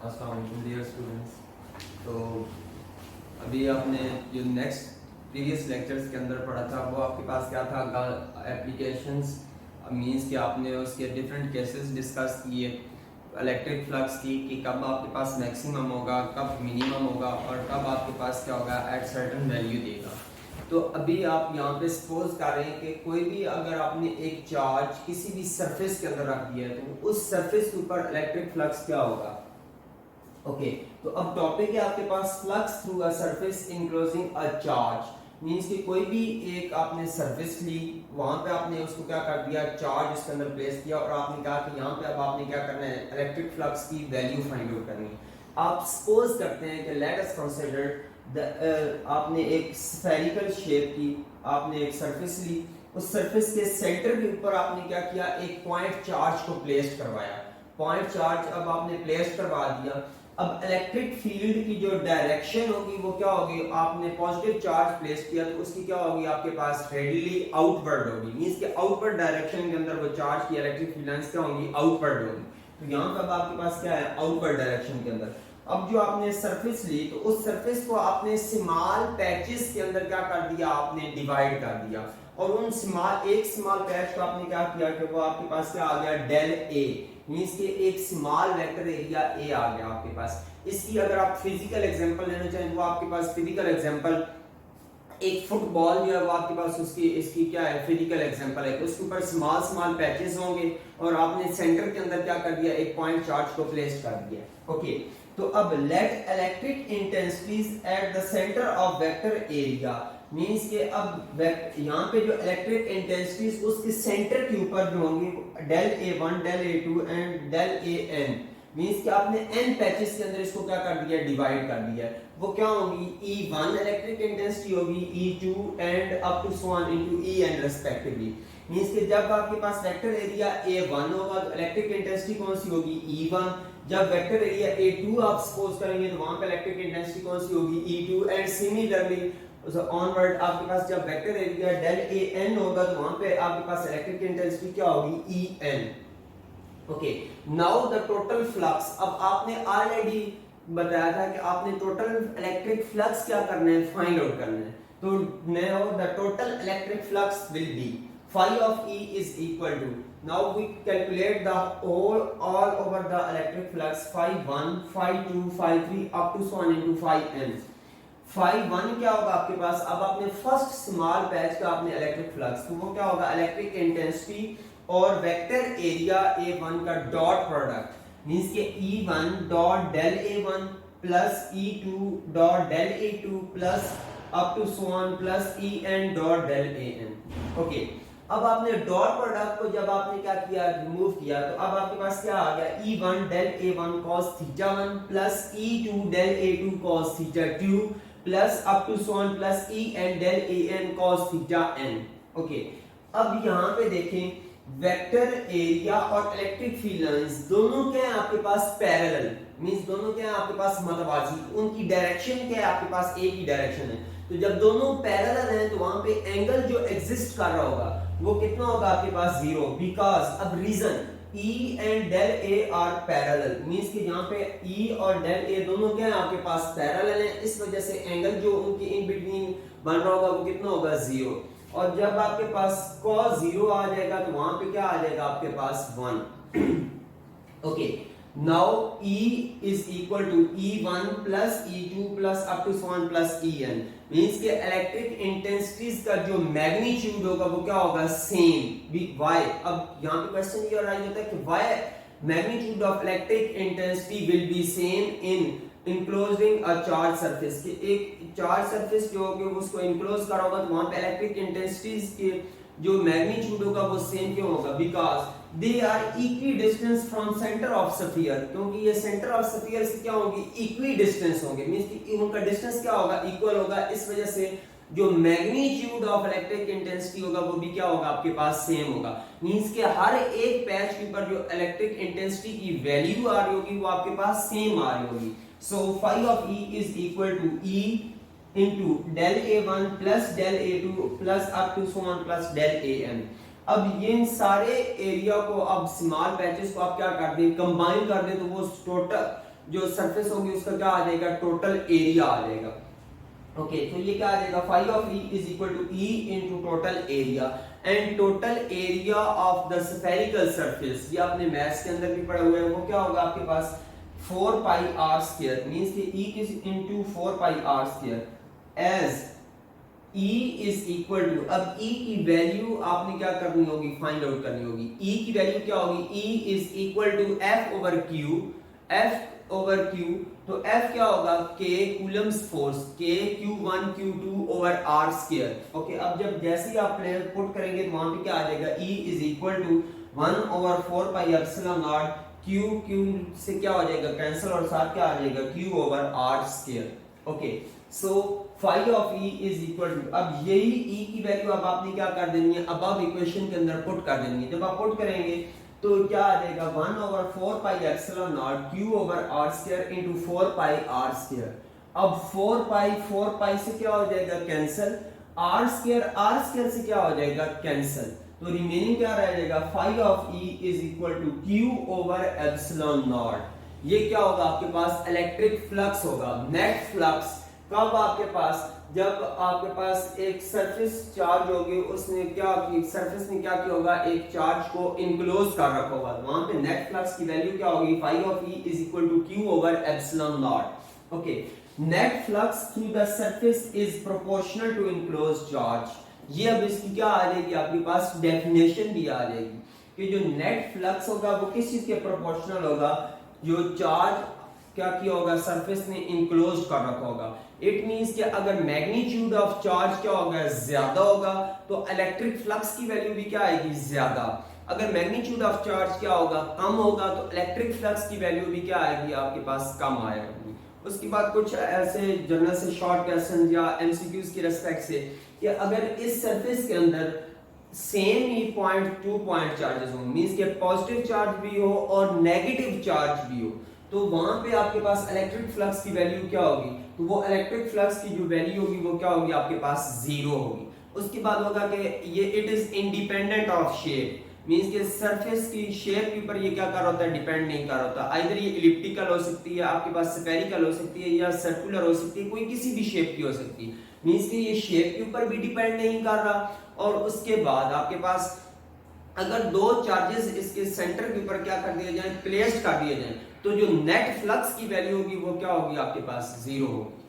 अस्सलाम वालेकुम dear students. तो अभी आपने जो नेक्स्ट प्रीवियस लेक्चर्स के अंदर पढ़ा था वो आपके पास क्या था, एप्लीकेशंस मींस कि आपने उसके डिफरेंट केसेस डिस्कस किए इलेक्ट्रिक फ्लक्स की कि कब आपके पास मैक्सिमम होगा, कब मिनिमम होगा और कब आपके पास क्या होगा एट सर्टेन वैल्यू देगा। तो अभी आप यहाँ पे सपोज कर रहे हैं कि कोई भी अगर आपने एक चार्ज किसी भी सरफेस के अंदर रख दिया है तो उस सरफेस के ऊपर इलेक्ट्रिक फ्लक्स क्या होगा। ओके तो अब टॉपिक है आपके पास flux through a surface enclosing a charge. Means कि कोई भी एक आपने सरफेस ली, वहां पे आपने उसको क्या कर दिया, चार्ज उसके अंदर प्लेस किया और आपने कहा कि यहाँ पे अब आपने क्या करना है, इलेक्ट्रिक फ्लक्स की वैल्यू फाइंड आउट करनी है। आप सपोज करते हैं कि लेट अस कंसीडर आपने एक स्फेरिकल शेप की आपने एक सरफेस ली, उस सरफेस के सेंटर के ऊपर आपने क्या किया, एक पॉइंट चार्ज को प्लेस करवाया। पॉइंट चार्ज अब आपने प्लेस करवा दिया। अब इलेक्ट्रिक फील्ड की जो डायरेक्शन होगी वो क्या होगी, आपने पॉजिटिव चार्ज प्लेस किया तो उसकी क्या होगी, आपके पास रेडियली आउटवर्ड होगी। मींस के आउटवर्ड डायरेक्शन के अंदर वो चार्ज की इलेक्ट्रिक फील्ड लाइंस क्या होंगी, आउटवर्ड होगी। तो यहाँ पर आपके पास क्या है, आउटवर्ड डायरेक्शन के अंदर। अब जो आपने सरफेस ली तो उस सरफेस को आपने स्मॉल पैचेस के अंदर क्या कर दिया, आपने डिवाइड कर दिया और उन एक स्मॉल पैच को आपने क्या किया कि वो आपके पास क्या आ गया, डेल ए। मींस के एक स्मॉल वेक्टर एरिया ए आ गया आपके पास। इसकी अगर आप फिजिकल एग्जांपल लेना चाहें तो आपके पास फिजिकल एग्जांपल एक फुटबॉल जो है वो आपके पास उसकी इसकी क्या है, फिजिकल एग्जांपल है। तो उसके ऊपर स्मॉल स्मॉल पैचेस होंगे और आपने सेंटर के अंदर क्या कर दिया, एक पॉइंट चार्ज को प्लेस कर दिया। ओके तो अब let electric intensities at the centre of vector area. Means के अब यहाँ पे जो इलेक्ट्रिक इंटेंसिटीज उसके सेंटर के ऊपर जो होंगी, del A1 del A2 and del AN। Means कि आपने n पैचेस के अंदर इसको क्या कर दिया, डिवाइड कर दिया। वो क्या होगी, E1 इलेक्ट्रिक इंटेंसिटी होगी, E2 and up to so on into En respectively. Means कि जब आपके पास वेक्टर एरिया A1 होगा तो इलेक्ट्रिक इंटेंसिटी कौन सी होगी, E1। जब वेक्टर एरिया A2 आप सपोज करेंगे तो वहां पे इलेक्ट्रिक इंटेंसिटी कौन सी होगी, E2 एंड सिमिलरली ऑनवर्ड आपके पास जब वेक्टर एरिया डेल AN होगा तो वहां पे आपके पास इलेक्ट्रिक इंटेंसिटी क्या होगी, EN। Okay now the total flux. अब आपने ऑलरेडी बताया था कि आपने टोटल इलेक्ट्रिक फ्लक्स क्या करना है, फाइंड आउट करना है। तो now the total electric flux will be phi of E is equal to, now we calculate the all over the electric flux phi 1 phi 2 phi 3 up to so on into phi n। phi 1 क्या होगा आपके पास, अब आपने first small patch का आपने electric flux, तो वो क्या होगा, इलेक्ट्रिक इंटेंसिटी और वेक्टर एरिया A1 का डॉट प्रोडक्ट। मींस के E1 dot del A1 plus E2 dot del A2 plus up to so on plus En dot del AN। Okay अब आपने डॉट प्रोडक्ट को जब आपने क्या किया, रिमूव किया, तो अब आपके पास क्या आ गया, E1 del A1 cos theta 1 plus E2 del A2 cos theta 2 plus up to so on plus En del AN cos theta n। Okay अब यहाँ पे देखें वेक्टर एरिया और इलेक्ट्रिक फील्ड लाइंस दोनों क्या है आपके पास, पैरेलल। मींस दोनों क्या है आपके पास, मतवाजी। उनकी डायरेक्शन क्या है, आपके पास एक ही डायरेक्शन है। तो जब दोनों पैरेलल हैं तो वहां पे एंगल जो एग्जिस्ट कर रहा होगा वो कितना होगा आपके पास, जीरो। बिकॉज अब reason E and del A are parallel. Means कि यहाँ पे E और डेल A दोनों क्या है आपके पास, पैरेलल हैं। इस वजह से एंगल जो उनके इन बिटवीन बन रहा होगा वो कितना होगा, जीरो। और जब आपके पास cos 0 आ जाएगा तो वहां पे क्या आ जाएगा आपके पास, 1। Okay now E is equal to E1 plus E2 plus up to so on plus En। Means के इलेक्ट्रिक इंटेंसिटीज का जो मैग्नीट्यूड होगा वो क्या होगा, सेम। Why? अब यहाँ पे क्वेश्चन ये राइज होता है कि why magnitude of electric intensity will be same in enclosing a charge surface. कि एक चार्ज सरफेस जो होगी उसको इनक्लोज करा होगा तो वहां पे इलेक्ट्रिक इंटेंसिटीज के जो मैग्नीट्यूड होगा वो सेम क्यों होगा, because they are equidistance from centre of sphere. क्योंकि ये सेंटर ऑफ स्फीयर से क्या होंगी, इक्वी डिस्टेंस होंगे। मींस कि उनका डिस्टेंस क्या होगा, इक्वल होगा। इस वजह से जो मैग्नीट्यूड ऑफ इलेक्ट्रिक इंटेंसिटी होगा वो भी क्या होगा आपके पास, सेम होगा। मींस के हर एक पैच के ऊपर जो इलेक्ट्रिक इंटेंसिटी की वैल्यू आ रही होगी वो आपके पास सेम आ रही होगी। So phi of E is equal to E into del A1 plus del A2 plus up to so on plus del AN। अब ये सारे एरिया को अब स्मॉल पैचेस को आप क्या कर दें, कंबाइन कर दें तो वो टोटल जो सरफेस होगी उसका क्या आ जाएगा, टोटल एरिया आ जाएगा। ओके तो ये क्या आ जाएगा, phi of E is equal to E into total area, and total area of the spherical surface, ये आपने मैथ्स के अंदर भी पढ़ा हुआ है, वो क्या होगा आपके पास 4 पाई आर स्क्वायर, मींस कि E is into 4 pi R square as E is equal to, अब E की वैल्यू आपने क्या करनी होगी, फाइंड आउट करनी होगी। E की वैल्यू क्या होगी, E is equal to F over Q, F over Q, तो F क्या होगा, K Coulomb's force, K Q1 Q2 over R square. Okay अब जब जैसे ही आप पुट करेंगे तो वहां पे क्या आ जाएगा, E is equal to 1 over 4 pi epsilon naught Q से क्या हो जाएगा कैंसिल, और साथ क्या आ जाएगा Q over R square. Okay so phi of E is equal to, अब यही ई की वैल्यू अब आपने क्या कर देनी है, अब इक्वेशन के अंदर पुट कर देनी है। जब आप पुट करेंगे तो क्या आ जाएगा 1 over 4 pi epsilon naught Q over R square into 4 pi R square. अब 4 पाई से क्या हो जाएगा कैंसिल, आर स्क्वायर से क्या हो जाएगा कैंसिल, तो रिमेनिंग क्या रह जाएगा, phi of E is equal to Q over epsilon naught. ये क्या होगा आपके पास, इलेक्ट्रिक फ्लक्स होगा, नेट फ्लक्स। कब आपके पास, जब आपके पास एक सरफेस चार्ज होगी, उसने क्या, सरफेस ने क्या किया होगा, एक चार्ज को इनक्लोज कर रखा होगा, वहां पे नेट फ्लक्स की वैल्यू क्या होगी, phi of E is equal to Q over epsilon naught. Okay net flux through the surface is proportional to enclose charge. ये अब इसकी क्या आ जाएगी आपके पास, डेफिनेशन भी आ जाएगी कि जो नेट फ्लक्स होगा वो किस चीज के प्रोपोर्शनल होगा, जो चार्ज क्या किया होगा, सरफेस ने इनक्लोज कर रखा होगा। इट मींस कि अगर मैग्नीट्यूड ऑफ चार्ज क्या होगा, ज्यादा होगा, तो इलेक्ट्रिक फ्लक्स की वैल्यू भी क्या आएगी, ज्यादा। अगर मैग्नीट्यूड ऑफ चार्ज क्या होगा, कम होगा, तो इलेक्ट्रिक फ्लक्स की वैल्यू भी क्या आएगी आपके पास, कम आएगी। उसके बाद कुछ ऐसे जनरल से शॉर्ट क्वेश्चन या एमसीक्यूज की रिस्पेक्ट से, कि अगर इस सरफेस के अंदर सेम ही पॉइंट 2 पॉइंट चार्जेस हो, मींस के पॉजिटिव चार्ज भी हो और नेगेटिव चार्ज भी हो, तो वहां पे आपके पास इलेक्ट्रिक फ्लक्स की वैल्यू क्या होगी, तो वो इलेक्ट्रिक फ्लक्स की जो वैल्यू होगी वो क्या होगी आपके पास, जीरो होगी। उसके बाद होगा कि ये it is independent of shape, means के सरफेस की शेप के ऊपर ये क्या कर होता है, डिपेंड नहीं कर होता। आइदर ये इलिप्टिकल हो सकती है, आपके पास स्फेरिकल हो सकती है, या सर्कुलर हो सकती है, कोई किसी भी शेप की हो सकती है, मींस के ये शेप के ऊपर भी डिपेंड नहीं कर रहा। और उसके बाद आपके पास अगर दो चार्जेस इसके सेंटर के ऊपर क्या कर दिए जाए, प्लेस्ड कर दिए जाए, तो जो नेट फ्लक्स की वैल्यू होगी वो क्या होगी आपके पास, जीरो होगी।